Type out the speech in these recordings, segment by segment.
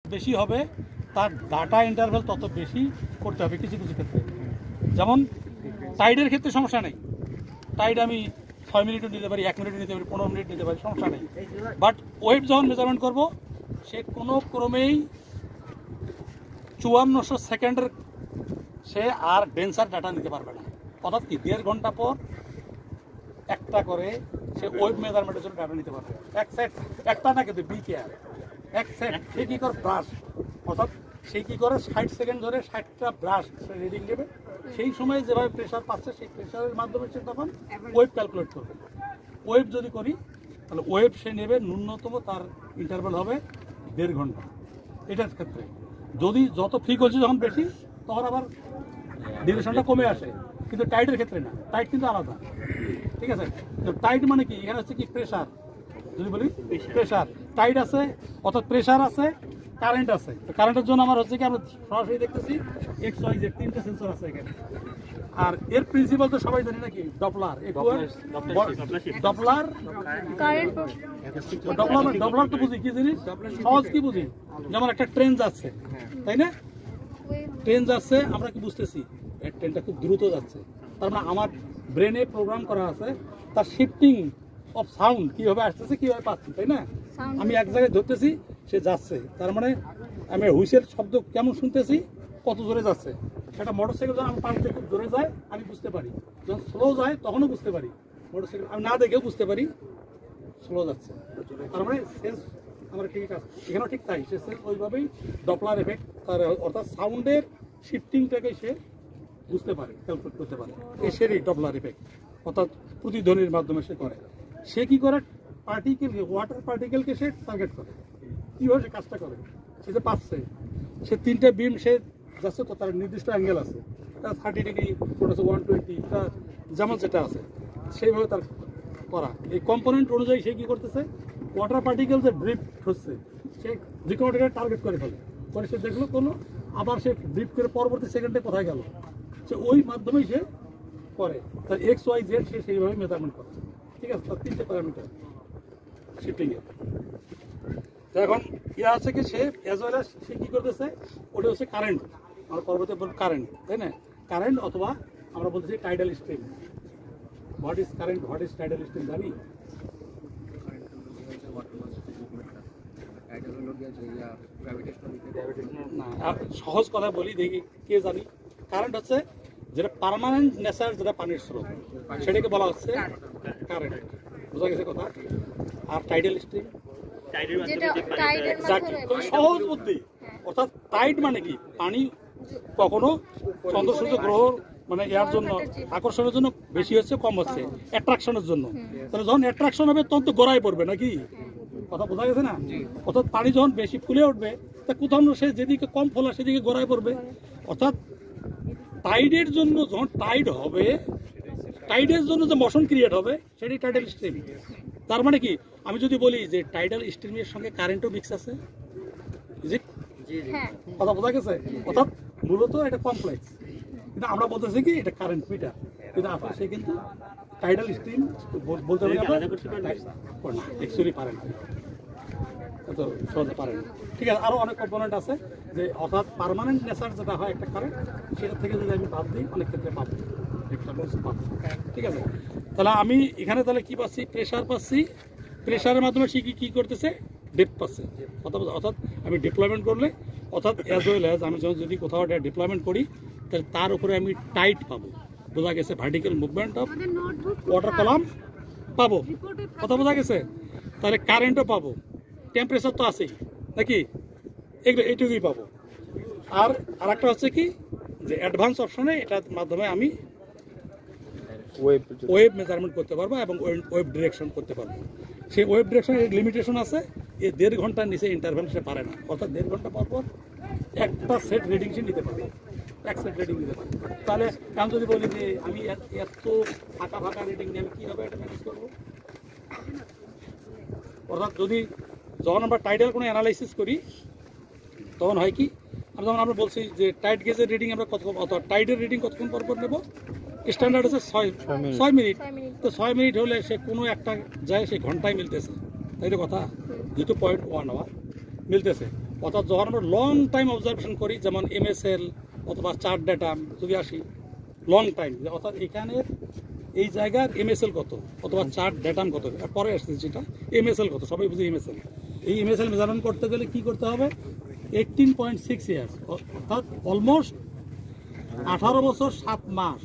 বেশি হবে তার ডাটা ইন্টারভ্যাল তত বেশি করতে হবে কিছু কিছু ক্ষেত্রে। যেমন টাইডের ক্ষেত্রে সমস্যা নেই, টাইড আমি 6 মিনিটও নিতে পারি, 1 মিনিটও নিতে পারি, 15 মিনিট নিতে পারি, সমস্যা নেই। বাট ওয়েভ যখন মেজারমেন্ট করবো সে কোনো ক্রমেই 5400 সেকেন্ডের সে আর ডেন্সার ডাটা নিতে পারবে না। অর্থাৎ কি 1.5 ঘন্টা পর একটা করে সে ওয়েভ মেজারমেন্টের জন্য ডাটা নিতে পারবে। এক সেট, একটা না কিন্তু বিকেআর এক সেট। সে কী করে ব্রাশ, অর্থাৎ সে কী করে 60 সেকেন্ড ধরে 60টা ব্রাশ সে রিডিং নেবে। সেই সময় যেভাবে প্রেশার পাচ্ছে সেই প্রেশারের মাধ্যমে সে তখন ওয়েভ ক্যালকুলেট করবে। ওয়েভ যদি করি তাহলে ওয়েভ সে নেবে ন্যূনতম তার ইন্টারভ্যাল হবে 1.5 ঘন্টা। এটার ক্ষেত্রে যদি যত ফ্রিকোয়েন্সি যখন বেশি তখন আবার ডিউরেশনটা কমে আসে, কিন্তু টাইডের ক্ষেত্রে না, টাইড কিন্তু আলাদা। ঠিক আছে, তো টাইড মানে কি, এখানে হচ্ছে কি প্রেশার, যদি বলি প্রেশার টাইড আছে, অর্থাৎ প্রেশার আছে, কারেন্ট আছে। তো কারেন্টের জন্য আমার হচ্ছে কি আমরা সরাসরি দেখতেছি এক্স ওয়াই জেড 3টে সেন্সর আছে এখানে। আর এর প্রিন্সিপাল তো সবাই জানি নাকি, ডপলার। ডপলার ডপলার তো বুঝি কি জিনিস, সহজ কি বুঝি, যেমন একটা ট্রেন যাচ্ছে, তাই না? ট্রেন যাচ্ছে, আমরা কি বুঝতেছি ট্রেনটা খুব দ্রুত যাচ্ছে, তার মানে আমার ব্রেনে প্রোগ্রাম করা আছে তার শিফটিং অফ সাউন্ড কীভাবে আসতেছে, কীভাবে পাচ্ছি, তাই না? আমি এক জায়গায় ধরতেছি, সে যাচ্ছে, তার মানে আমি হুইসেল শব্দ কেমন শুনতেছি, কত জোরে যাচ্ছে। সেটা মোটরসাইকেল যখন আমি পাশ থেকে খুব জোরে যায় আমি বুঝতে পারি, যখন স্লো যায় তখনও বুঝতে পারি। মোটরসাইকেল আমি না দেখেও বুঝতে পারি স্লো যাচ্ছে, তার মানে সেন্স আমার ঠিক আছে। এখানেও ঠিক তাই, সে সেন্স ওইভাবেই ডপলার এফেক্ট, তার অর্থাৎ সাউন্ডের শিফটিংটাকে সে বুঝতে পারে, ক্যালকুলেট করতে পারে। এসেরই ডপলার এফেক্ট, অর্থাৎ প্রতিধ্বনির মাধ্যমে সে করে। সে কী করে, পার্টিকেলকে, ওয়াটার পার্টিকেলকে সে টার্গেট করে। কীভাবে সে কাজটা করে, সে যে পাচ্ছে, সে 3টে বিম সে যাচ্ছে, তো তার নির্দিষ্ট অ্যাঙ্গেল আছে, তার 30 ডিগ্রি, কোনটা আছে 120, তার যেমন যেটা আছে সেইভাবে তার করা। এই কম্পোনেন্ট অনুযায়ী সে কী করতেছে, ওয়াটার পার্টিকেল যে ড্রিফট হচ্ছে সে যে কোনোটাকে টার্গেট করে ফেলে, পরে সে দেখলো কোনো, আবার সে ড্রিফট করে পরবর্তী সেকেন্ডে কোথায় গেল, সে ওই মাধ্যমেই সে করে। তার এক্স ওয়াই জেড সে সেইভাবে মেজারমেন্ট করে। ঠিক আছে, তার 3টে প্যারামিটার শিফটিংয়ে। তো এখন ইয়ে আছে কি, সে অ্যাজ ওয়েল অ্যাজ সে কী করতেছে, ওটা হচ্ছে কারেন্ট, আমরা পরবর্তী বলব কারেন্ট, তাই না? কারেন্ট অথবা আমরা বলতেছি tidal stream. What is current, what is tidal stream জানি? না, সহজ কথা বলি দেখি কে জানি। কারেন্ট হচ্ছে যেটা পার্মানেন্ট নেচার, যেটা পানির স্রোত, সেটাকে বলা হচ্ছে কারেন্ট। বোঝা গেছে কথা? আর টাইডাল স্ট্রিম সহজ বুদ্ধি, অর্থাৎ টাইড মানে কি, পানি কখনো চন্দ্র সূর্য গ্রহ মানে এর জন্য আকর্ষণের জন্য বেশি হচ্ছে, কম হচ্ছে অ্যাট্রাকশনের জন্য। তাহলে যখন অ্যাট্রাকশন হবে তখন তো গড়ায় পড়বে নাকি, কথা বোঝা গেছে না? অর্থাৎ পানি যখন বেশি ফুলে উঠবে তা কোথাও সে যেদিকে কম ফোলা সেদিকে গড়ায় পড়বে। অর্থাৎ টাইডের জন্য যখন টাইড হবে, টাইডের জন্য যে মোশন ক্রিয়েট হবে সেটাই টাইডাল স্ট্রিম। তার মানে কি, আমি যদি বলি যে টাইডাল স্ট্রিমের সঙ্গে কারেন্টও মিক্স আছে, কথা বোঝা গেছে? অর্থাৎ মূলত এটা কমপ্লেক্স, কিন্তু আমরা বলতেছি কি এটা কারেন্ট মিটার, কিন্তু আপনার সে কিন্তু টাইডাল স্ট্রিম বলতে পারি অ্যাকচুয়ালি পারে না, এত সহজে পারে না। ঠিক আছে, আরও অনেক কম্পোনেন্ট আছে যে, অর্থাৎ পার্মানেন্ট নেচার যেটা হয় একটা কারেন্ট, সেটা থেকে যদি আমি বাদ দিই অনেক ক্ষেত্রে পাবো, ঠিক আছে? তাহলে আমি এখানে তাহলে কি পাচ্ছি, প্রেশার পাচ্ছি, প্রেশারের মাধ্যমে সে কী করতেছে, ডেপথ পাচ্ছে। অর্থাৎ আমি ডিপ্লয়মেন্ট করলে, অর্থাৎ অ্যাজ ওয়েল অ্যাজ আমি যদি কোথাও একটা ডিপ্লয়মেন্ট করি তাহলে তার উপরে আমি টাইট পাবো। বোঝা গেছে? Vertical movement of water column পাবো, কথা বোঝা গেছে? তাহলে কারেন্টও পাবো, টেম্পারেচার তো আছেই নাকি, এগুলো এইটুকুই পাবো। আর আরেকটা হচ্ছে কি, যে অ্যাডভান্স অপশনে এটার মাধ্যমে আমি ওয়েভ মেজারমেন্ট করতে পারবো এবং ওয়েভ ডিরেকশন করতে পারবো। সেই ওয়েভ ডিরেকশনের লিমিটেশন আছে, এই 1.5 ঘন্টার নিচে ইন্টারভ্যাল সে পারে না। অর্থাৎ 1.5 ঘন্টা পর পর একটা সেট রিডিং সে নিতে পারবে, এক সেট রিডিং নিতে পারবে। তাহলে আমি যদি বলি যে আমি এত ফাঁকা রিডিং নিয়ে আমি কীভাবে এটা ম্যানেজ করবো? অর্থাৎ যদি যখন আমরা টাইডাল কোনো অ্যানালাইসিস করি তখন হয় কি, যেমন আমরা বলছি যে টাইড গেজের রিডিং আমরা অথবা টাইডের রিডিং কতক্ষণ পর পর নেব, স্ট্যান্ডার্ড হচ্ছে 6 মিনিট। তো 6 মিনিট হলে সে কোনো একটা যায় সে ঘন্টায় মিলতেছে, তাই তো কথা, যেহেতু 0.1 আওয়ার মিলতেছে। অর্থাৎ যখন আমরা লং টাইম অবজারভেশন করি, যেমন MSL অথবা চার্ট ডেটা যদি আসি লং টাইম, অর্থাৎ এখানের এই জায়গার MSL কত অথবা চার্ট ডেটাম কত, পরে আসছে যেটা MSL কত, সবাই বুঝি MSL। এই MSL মেজারমেন্ট করতে গেলে কি করতে হবে, 18.6 ইয়ার্স অর্থাৎ অলমোস্ট 18 বছর 7 মাস।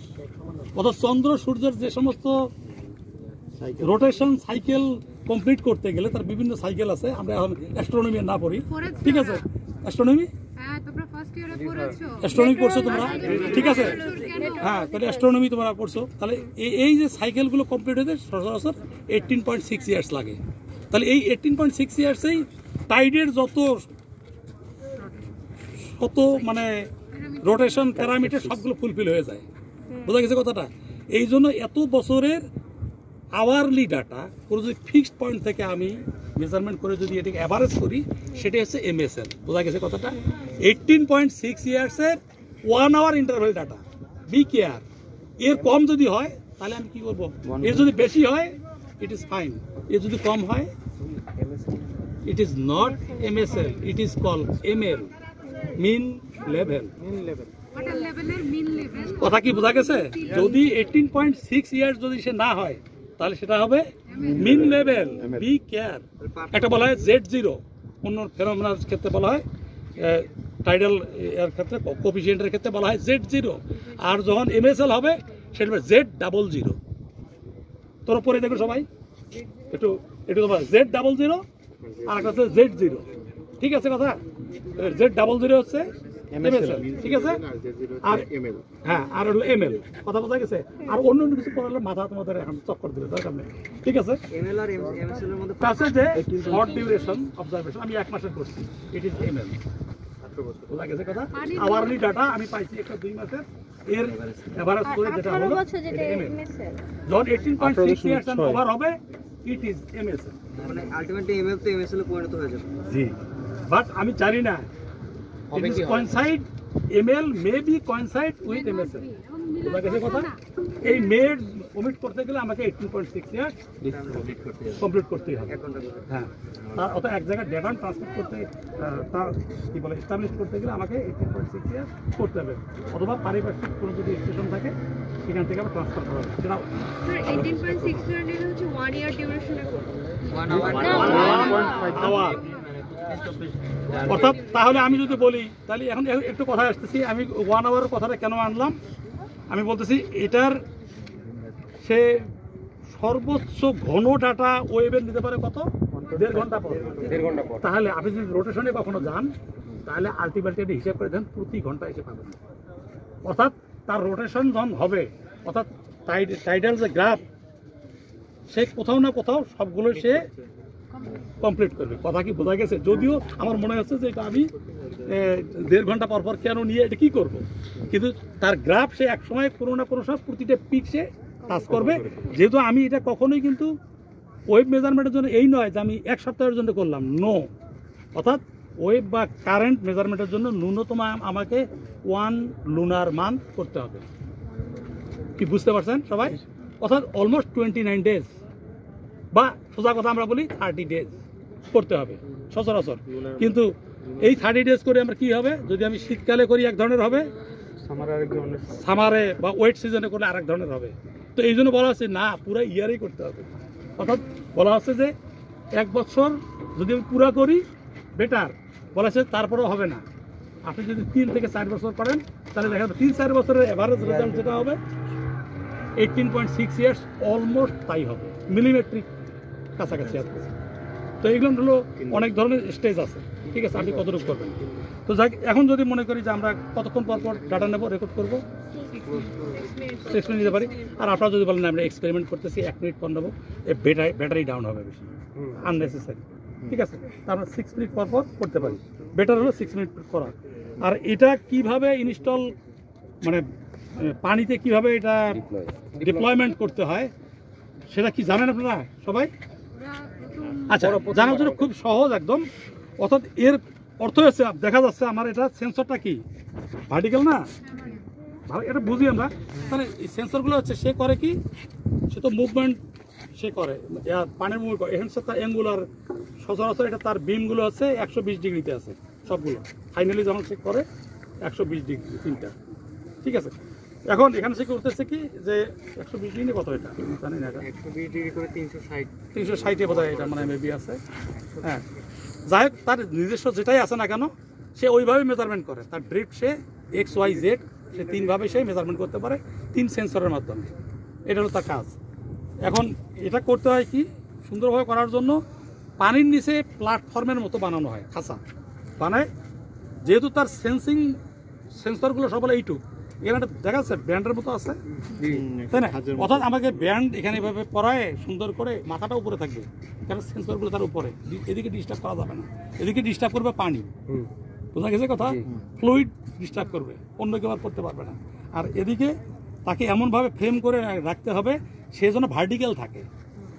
অর্থাৎ চন্দ্র সূর্যের যে সমস্ত রোটেশন সাইকেল কমপ্লিট করতে গেলে তার বিভিন্ন সাইকেল আছে, আমরা এখন অ্যাস্ট্রোনমি না পড়ি, ঠিক আছে? অ্যাস্ট্রোনমি অ্যাস্ট্রোনমি পড়ছো তোমরা, ঠিক আছে? হ্যাঁ, তাহলে অ্যাস্ট্রোনমি তোমরা পড়ছো। তাহলে এই যে সাইকেলগুলো কমপ্লিট হতে সচরাচর 18.6 ইয়ার্স লাগে। তাহলে এই 18.6 ইয়ার্সেই টাইডের যত মানে রোটেশন প্যারামিটার সবগুলো ফুলফিল হয়ে যায়। বোঝা গেছে কথাটা? এই জন্য এত বছরের আওয়ারলি ডাটা কোনো যদি ফিক্সড পয়েন্ট থেকে আমি মেজারমেন্ট করে যদি এটাকে অ্যাভারেজ করি, সেটা হচ্ছে MSL। বোঝা গেছে কথাটা? 18.6 ইয়ার্সের 1 hour interval data. Be care, এর কম যদি হয় তাহলে আমি কি করবো, এর যদি বেশি হয় ইট ইজ ফাইন, এর যদি কম হয় it is not MSL, it is call ML, mean level. কথা কি বোঝা গেছে? যদি 18.6 ইয়ার্স যদি সে না হয় তাহলে সেটা হবে মিন লেভেল। B care. একটা বলা হয় Z0, অন্য ফেনোমেনার ক্ষেত্রে বলা হয় টাইডাল এর ক্ষেত্রে কোফিশিয়েন্টের ক্ষেত্রে বলা হয় Z0, আর যখন MSL হবে সেটা হবে Z00। তোর পরে দেখো সবাই একটু তোমার Z00 আর একটা হচ্ছে Z0, ঠিক আছে কথা? Z00 হচ্ছে MSL, ঠিক আছে? আর হ্যাঁ, আর হলো ML। কথা বোঝা গেছে? আর অন্য কিছু পড়ালে মাথা তোমাদের এখন চক্কর দিবে, দরকার নেই, ঠিক আছে? ML আর MSL এর মধ্যে আছে যে শর্ট ডিউরেশন অবজারভেশন, আমি 1 মাসের করছি, ইট ইজ ML। বোঝা গেছে কথা? আওয়ারলি ডাটা আমি পাইছি একটা 2 মাসের, এর এভারেজ করে যেটা হলো MSL। যখন 18.6 ইয়ার্স এন্ড ওভার হবে ইট ইজ MSL। মানে আলটিমেটলি ML তো MSL এ পরিণত হয়ে যাবে। জি, বাট আমি জানি না it is coincide, ML may be coincide with MSL। বোঝা গেছে কথা? এই মেড কমিট করতে গেলে আমাকে 18.6 ইয়ার্স কমপ্লিট করতেই হবে। হ্যাঁ, তার অত এক জায়গায় ডেটা ট্রান্সফার করতে, তার কি বলে এস্টাবলিশ করতে গেলে আমাকে 18.6 ইয়ার্স করতে হবে, অথবা পারিপার্শ্বিক কোনো যদি স্টেশন থাকে সেখান থেকে আবার ট্রান্সফার করা হবে। সেটা 18.6 ইয়ার হচ্ছে 1 ইয়ার ডিউরেশনের 1 আওয়ার। অর্থাৎ তাহলে আমি যদি বলি, তাহলে এখন একটু কথা আসতেছি, আমি 1 আওয়ারের কথাটা কেন আনলাম? আমি বলতেছি এটার সে সর্বোচ্চ ঘন ডাটা ওয়েবের নিতে পারে কত? 1.5 ঘন্টা পর। তাহলে আপনি যদি রোটেশনে কখনো যান তাহলে আলটিমেটলি হিসাব করে দেন প্রতি ঘন্টা এসে পাবেন। অর্থাৎ তার রোটেশন যখন হবে, অর্থাৎ টাইডাল যে গ্রাফ, সে কোথাও না কোথাও সবগুলো সে কমপ্লিট করবে। কথা কি বোঝা গেছে? যদিও আমার মনে হচ্ছে যে এটা আমি 1.5 ঘন্টা পর পর কেন নিয়ে এটা কি করব, কিন্তু তার গ্রাফ সে এক সময় কোনো না কোনো সব প্রতিটা পিক সে টাচ করবে। যেহেতু আমি এটা কখনোই কিন্তু ওয়েব মেজারমেন্টের জন্য এই নয় যে আমি 1 সপ্তাহের জন্য করলাম, নো। অর্থাৎ ওয়েব বা কারেন্ট মেজারমেন্টের জন্য ন্যূনতম আমাকে 1 লুনার মান্থ করতে হবে। কি বুঝতে পারছেন সবাই? অর্থাৎ অলমোস্ট 29 ডেজ, বা সোজা কথা আমরা বলি 30 ডেজ করতে হবে সচরাচর। কিন্তু এই 30 ডেজ করে আমরা কি হবে, যদি আমি শীতকালে করি এক ধরনের হবে, সামারে বা ওয়েট সিজনে করলে আরেক ধরনের হবে। তো এই জন্য বলা হচ্ছে না, পুরো ইয়ারই করতে হবে। অর্থাৎ বলা হচ্ছে যে 1 বছর যদি আমি পুরো করি বেটার, বলা হচ্ছে তারপরেও হবে না। আপনি যদি 3 থেকে 4 বছর করেন তাহলে দেখা যাবে 3-4 বছরের এভারেজ রেজাল্ট যেটা হবে 18.6 ইয়ার্স অলমোস্ট তাই হবে, মিলিমেট্রিক কাছাকাছি আছে। তো এইগুলো হলো অনেক ধরনের স্টেজ আছে, ঠিক আছে? আপনি কতটুকু করবেন। তো যাক, এখন যদি মনে করি যে আমরা কতক্ষণ পর পর ডাটা নেব, রেকর্ড করবো, 6 মিনিট নিতে পারি। আর আপনারা যদি বলেন আমরা এক্সপেরিমেন্ট করতেছি 1 মিনিট পর নেবো, ব্যাটারি ডাউন হবে বেশি, আননেসেসারি, ঠিক আছে? তা আমরা 6 মিনিট পর পর করতে পারি, বেটার হলো 6 মিনিট করা। আর এটা কিভাবে ইনস্টল, মানে পানিতে কিভাবে এটা ডিপ্লয়মেন্ট করতে হয় সেটা কি জানেন আপনারা সবাই? আচ্ছা, জানার জন্য খুব সহজ একদম। অর্থাৎ এর অর্থ হচ্ছে, দেখা যাচ্ছে আমার এটা সেন্সরটা কি ভার্টিক্যাল না, এটা বুঝি আমরা। তাহলে এই সেন্সরগুলো হচ্ছে সে করে কি, সে তো মুভমেন্ট সে করে, পানির মুভমেন্ট করে। এখানে তার অ্যাঙ্গুলার সচরাচর এটা তার বিমগুলো হচ্ছে 120 ডিগ্রিতে আছে, সবগুলো ফাইনালি যখন চেক করে 120 ডিগ্রি তিনটা, ঠিক আছে। এখন এখানে সে করতেছে কি যে 120 ডিগ্রি কত এটা জানি না, 120 ডিগ্রি করে 360 বোধ হয় এটা মানে মেবি আছে। হ্যাঁ, যাই হোক তার নিজস্ব যেটাই আছে না কেন সে ওইভাবে মেজারমেন্ট করে, তার ড্রিফট সে XYZ সে 3ভাবে সে মেজারমেন্ট করতে পারে 3 সেন্সরের মাধ্যমে, এটা হলো তার কাজ। এখন এটা করতে হয় কি সুন্দরভাবে করার জন্য পানির নিচে প্ল্যাটফর্মের মতো বানানো হয়, খাঁচা বানায়, যেহেতু তার সেন্সরগুলো সব হলো এইটুক, এখানে একটা দেখা যাচ্ছে ব্যান্ডের মতো আছে তাই না, অর্থাৎ আমাকে ব্যান্ড এখানে এভাবে পরায় সুন্দর করে মাথাটা উপরে থাকবে, কারণ সেন্সরগুলো তার উপরে, এদিকে ডিস্টার্ব করা যাবে না, এদিকে ডিস্টার্ব করবে পানি, বোঝা গেছে কথা, ফ্লুইড ডিস্টার্ব করবে, অন্য কেউ আর করতে পারবে না। আর এদিকে তাকে এমনভাবে ফ্রেম করে রাখতে হবে সে যেন ভার্টিক্যাল থাকে।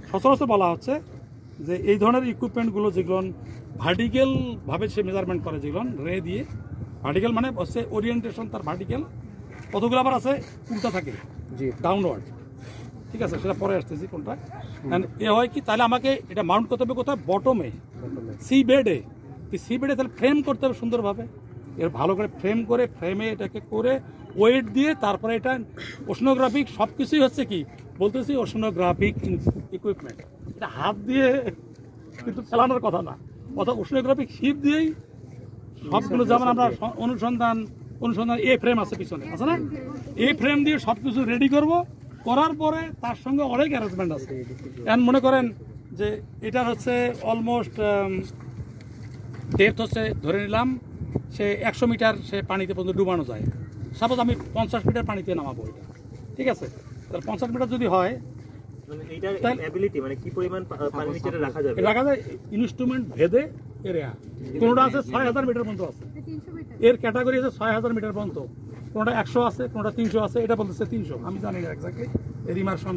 সচরাচর বলা হচ্ছে যে এই ধরনের ইকুইপমেন্টগুলো যেগুলো ভার্টিক্যালভাবে সে মেজারমেন্ট করে, যেগুলো রে দিয়ে ভার্টিক্যাল মানে হচ্ছে ওরিয়েন্টেশন তার ভার্টিক্যাল, কতগুলো আবার আছে উল্টা থাকে ডাউনওয়ার্ড, ঠিক আছে, সেটা পরে আসতেছি কোনটা। এ হয় কি তাহলে আমাকে এটা মাউন্ট করতে হবে কোথায়, বটমে সি বেডে, তাহলে ফ্রেম করতে হবে সুন্দরভাবে, এর ভালো করে ফ্রেম করে ফ্রেমে এটাকে করে ওয়েট দিয়ে তারপরে এটা ওশনোগ্রাফিক সব কিছুই হচ্ছে কি বলতেছি ওশনোগ্রাফিক ইকুইপমেন্ট, এটা হাত দিয়ে কিন্তু চালানোর কথা না, অর্থাৎ ওশনোগ্রাফিক শিপ দিয়েই সবগুলো, যেমন আমরা অনুসন্ধান এ ফ্রেম আছে পিছনে আছে না, এই ফ্রেম দিয়ে সব কিছু রেডি করবো, করার পরে তার সঙ্গে অনেক অ্যারেঞ্জমেন্ট আছে। এখন মনে করেন যে এটা হচ্ছে অলমোস্ট ডেপথ হচ্ছে ধরে নিলাম সে 100 মিটার সে পানিতে পর্যন্ত ডুবানো যায়, সাপোজ আমি 50 মিটার পানিতে নামাবো এটা, ঠিক আছে, তাহলে 50 মিটার যদি হয় রাখা যায় ইনস্ট্রুমেন্ট ভেদে এরিয়া, কোনোটা আছে 6000 মিটার পর্যন্ত আছে, এর ক্যাটাগরি আছে 6000 মিটার পর্যন্ত, কোনোটা 100 আছে, কোনোটা 300 আছে, এটা বলতেছে 300, আমি জানি না এক্স্যাক্টলি এর ইমার্শন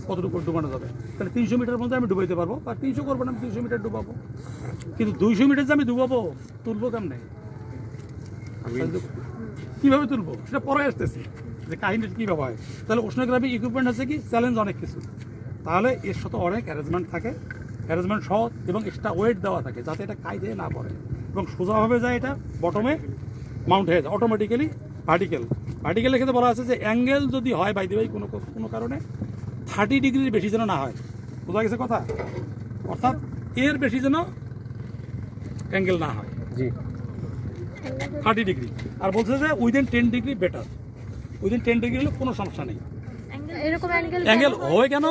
কতটুকু ডুবানো যাবে, তাহলে 300 মিটার পর্যন্ত আমি ডুবাইতে পারবো, আর 300 করবো না, আমি 200 মিটার ডুবাবো, কিন্তু 200 মিটার যে আমি ডুবাবো তুলবো কেমনে, কিভাবে তুলবো সেটা পরে আসতেছি যে কাহিনীটা কীভাবে হয়। তাহলে ওশনোগ্রাফিক ইকুইপমেন্ট আছে কি চ্যালেঞ্জ অনেক কিছু, তাহলে এর সাথে অনেক অ্যারেঞ্জমেন্ট থাকে, অ্যারেঞ্জমেন্ট সহ এবং এক্সট্রা ওয়েট দেওয়া থাকে যাতে এটা কায়দে না পড়ে এবং সোজাভাবে যায়, এটা বটমে মাউন্ট হয়ে যায় অটোমেটিক্যালি। ভার্টিক্যালের ক্ষেত্রে বলা আছে যে অ্যাঙ্গেল যদি হয় বাই দিবাই কোনো কারণে 30 ডিগ্রির বেশি যেন না হয়, বোঝা গেছে কথা, অর্থাৎ এর বেশি যেন অ্যাঙ্গেল না হয়, 30 ডিগ্রি, আর বলছে যে within 10 degree better, within 10 degree হলে কোনো সমস্যা নেই। অ্যাঙ্গেল হয় কেন,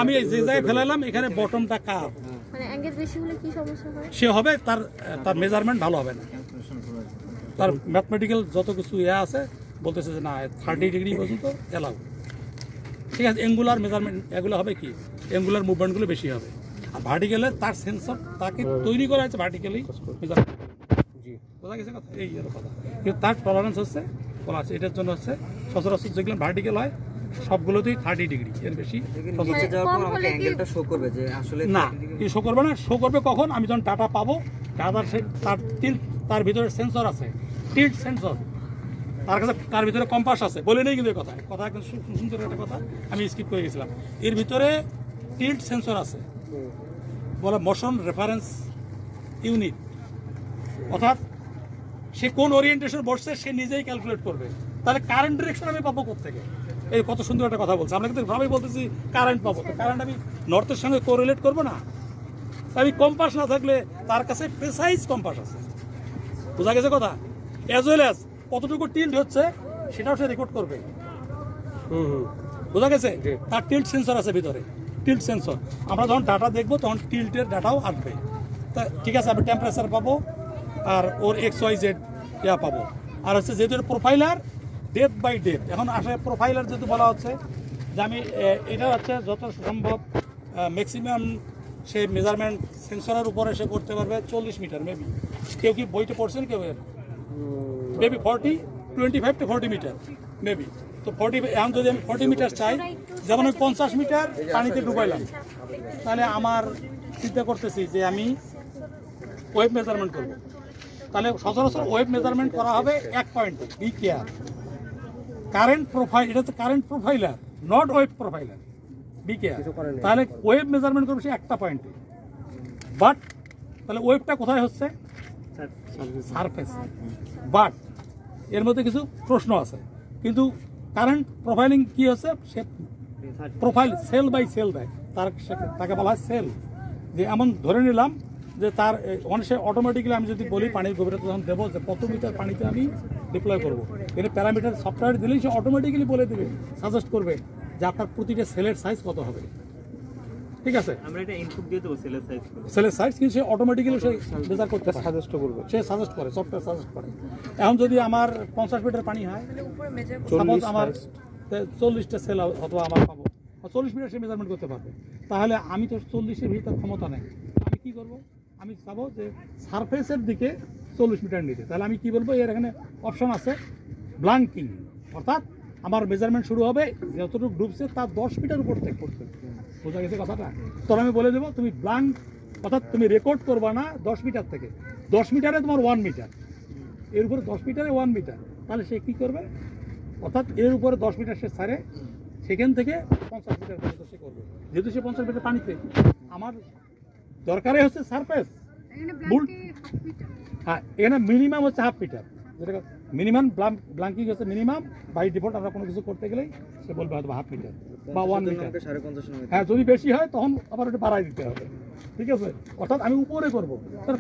আমি যে জায়গায় ফেলালাম এখানে বটমটা কার্ভ, মানে অ্যাঙ্গেল বেশি হলে কি সমস্যা হয়, সে হবে তার মেজারমেন্ট ভালো হবে না, তার ম্যাথমেটিক্যাল যত কিছু আছে বলতেছে যে না 30 ডিগ্রি পর্যন্ত এলাও, ঠিক আছে। অ্যাঙ্গুলার মেজারমেন্ট এগুলো হবে কি, অ্যাঙ্গুলার মুভমেন্টগুলো বেশি হবে, আর ভার্টিক্যালে তার সেন্সর তাকে তৈরি করা হয়েছে ভার্টিক্যালি মেজারমেন্ট, বোঝা গেছে কথা, এই কথা, কিন্তু তার টলারেন্স হচ্ছে বলা আছে এটার জন্য হচ্ছে সচরাচর যেগুলো ভার্টিক্যাল হয় সবগুলোতেই 30 ডিগ্রি, এর বেশি না শো করবে না, শো করবে কখন, আমি যখন ডাটা পাবো, ডাটার তার ভিতরে সেন্সর আছে, টিল্ট সেন্সর, তার ভিতরে কম্পাস আছে, বলে নেই কিন্তু কথা কিন্তু সুন্দর একটা কথা আমি স্কিপ করে গেছিলাম, এর ভিতরে টিল্ট সেন্সর আছে, বলে মোশন রেফারেন্স ইউনিট, অর্থাৎ সে কোন ওরিয়েন্টেশন বসছে সে নিজেই ক্যালকুলেট করবে, তাহলে কারেন্ট ডিরেকশন আমি পাবো কোথেকে, এই কত সুন্দর একটা কথা বলছে, আমরা কিন্তু ভাবেই বলতেছি কারেন্ট পাবো, তো কারেন্ট আমি নর্থের সঙ্গে কোরিলেট করবো না, আমি কম্পাস না থাকলে তার কাছে প্রেসাইজ কম্পাস আছে, বোঝা গেছে কথা, অ্যাজ ওয়েল অ্যাজ কতটুকু টিল্ট হচ্ছে সেটাও সে রেকর্ড করবে, বোঝা গেছে, তার টিল্ট সেন্সর আছে ভিতরে, টিল্ট সেন্সর, আমরা যখন ডাটা দেখবো তখন টিল্টের ডাটাও আসবে, তা ঠিক আছে, আমি টেম্পারেচার পাবো আর ওর XYZ ইয়া পাবো, আর হচ্ছে যেহেতু প্রোফাইলার ডেপথ বাই ডেপথ, এখন আসলে প্রোফাইলার যেহেতু বলা হচ্ছে যে আমি এটা হচ্ছে যত সম্ভব ম্যাক্সিমাম সে মেজারমেন্ট সেন্সরের উপরে সে করতে পারবে 40 মিটার মেবি, কেউ কি বইতে পড়ছেন কেউ এর মেবি 25 to 40 মিটার মেবি, তো 40 এখন যদি আমি 40 মিটার চাই, যেমন আমি 50 মিটার পানিতে ডুবাইলাম, তাহলে আমার চিন্তা করতেছি যে আমি ওয়েভ মেজারমেন্ট করবো, তাহলে সচরাচর ওয়েভ মেজারমেন্ট করা হবে এক পয়েন্টে, বি কেয়ার, কারেন্ট প্রোফাইল, এটা হচ্ছে current profiler not wave profiler, be care, তাহলে ওয়েভ মেজারমেন্ট করবে সে একটা পয়েন্টে, বাট তাহলে ওয়েভটা কোথায় হচ্ছে, সারফেস, বাট এর মধ্যে কিছু প্রশ্ন আছে। কিন্তু কারেন্ট প্রোফাইলিং কি হচ্ছে, সে প্রোফাইল সেল বাই সেল দেয়, তাকে বলা হয় সেল। যে এমন ধরে নিলাম যে তার সে অটোমেটিক্যালি আমি যদি বলি পানির গভীরতা যখন দেবো যে কত মিটার পানিতে আমি ডিপ্লয় করবো, এটা প্যারামিটার সফটওয়্যার দিলেই সে অটোমেটিক্যালি বলে দেবে, সাজেস্ট করবে যে আপনার প্রতিটা সেলের সাইজ কত হবে। ঠিক আছে, আমরা এটা ইনপুট দিয়ে দেবো সেলের সাইজ, সেলের সাইজ, কিন্তু সে অটোমেটিক্যালি সে মেজার করতে সাজেস্ট করবে, সে সাজেস্ট করে, সফটওয়্যার সাজেস্ট করে। এখন যদি আমার 50 মিটার পানি হয়, সাপোজ আমার 40টা সেল অথবা আমার পাবো 40 মিটার, সে মেজারমেন্ট করতে পারবে। তাহলে আমি তো 40-এর ভিতর ক্ষমতা নেই, আমি কি করব, আমি চাবো যে সারফেসের দিকে 40 মিটার নিতে। তাহলে আমি কি বলবো, এর এখানে অপশন আছে ব্লাঙ্কিং, অর্থাৎ আমার মেজারমেন্ট শুরু হবে যতটুকু ডুবছে তার 10 মিটার উপর থেকে করতে। বোঝা গেছে কথাটা? তখন আমি বলে দেবো তুমি ব্লাঙ্ক, অর্থাৎ তুমি রেকর্ড করবা না 10 মিটার থেকে, 10 মিটারে তোমার 1 মিটার, এর উপরে 10 মিটারে 1 মিটার। তাহলে সে কী করবে, অর্থাৎ এর উপরে 10 মিটার সে ছাড়ে, সেখান থেকে 50 মিটার পর্যন্ত সে করবে। যেহেতু সে 50 মিটার পানিতে, আমার দরকারই হচ্ছে সারফেস। হ্যাঁ, এখানে মিনিমাম হচ্ছে 1/2 মিটার, যেটা মিনিমাম ব্লাঙ্কিং হচ্ছে মিনিমাম। বাই ডিফল্ট আমরা কোনো কিছু করতে গেলেই সে বলবে হয়তো 1/2 মিটার বা 1 মিটার। হ্যাঁ, যদি বেশি হয় তখন আবার ওটা বাড়াই দিতে হবে। ঠিক আছে, অর্থাৎ আমি উপরে করবো,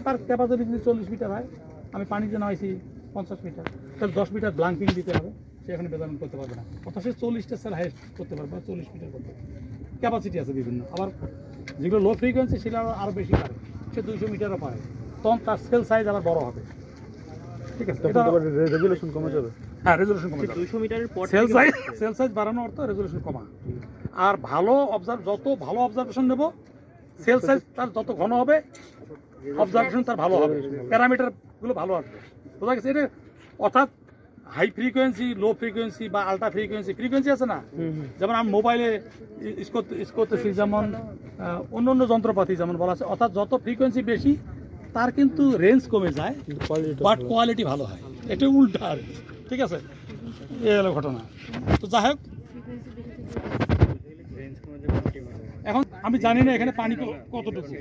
তার ক্যাপাসিটি যদি 40 মিটার হয়, আমি পানিতে নামাইছি 50 মিটার, তাহলে 10 মিটার ব্লাঙ্কিং দিতে হবে, সে এখানে মেজারমেন্ট করতে পারবে না। অর্থাৎ সে 40টা সেল হাইস্ট করতে পারবে, 40 মিটার করতে পারবে। ক্যাপাসিটি আছে বিভিন্ন, আবার যেগুলো লো ফ্রিকোয়েন্সি সেগুলো আরও বেশি পারে, সে 200 মিটারও পারে, তখন তার সেল সাইজ আবার বড় হবে। ঠিক আছে, রেজুলেশন কমে যাবে। হ্যাঁ, রেজুলেশন কমে যাবে। 200 মিটারের পর সেল সাইজ বাড়ানো অর্থ রেজুলেশন কমা। আর ভালো যত ভালো অবজারভেশন নেব, সেল সাইজ তার যত ঘন হবে, অবজারভেশন তার ভালো হবে, প্যারামিটারগুলো ভালো আসবে। বোঝা গেছে? এটা অর্থাৎ হাই ফ্রিকোয়েন্সি, লো ফ্রিকোয়েন্সি বা আল্ট্রা ফ্রিকোয়েন্সি আছে না, যেমন আমি মোবাইলে ইউজ করতেছি, যেমন অন্য যন্ত্রপাতি যেমন বলা আছে, অর্থাৎ যত ফ্রিকোয়েন্সি বেশি তার কিন্তু রেঞ্জ কমে যায়, বাট কোয়ালিটি ভালো হয়। এটা উল্টা আর কি। ঠিক আছে, এই হলো ঘটনা। তো যাই হোক, এখন আমি জানি না এখানে পানি কতটুকু।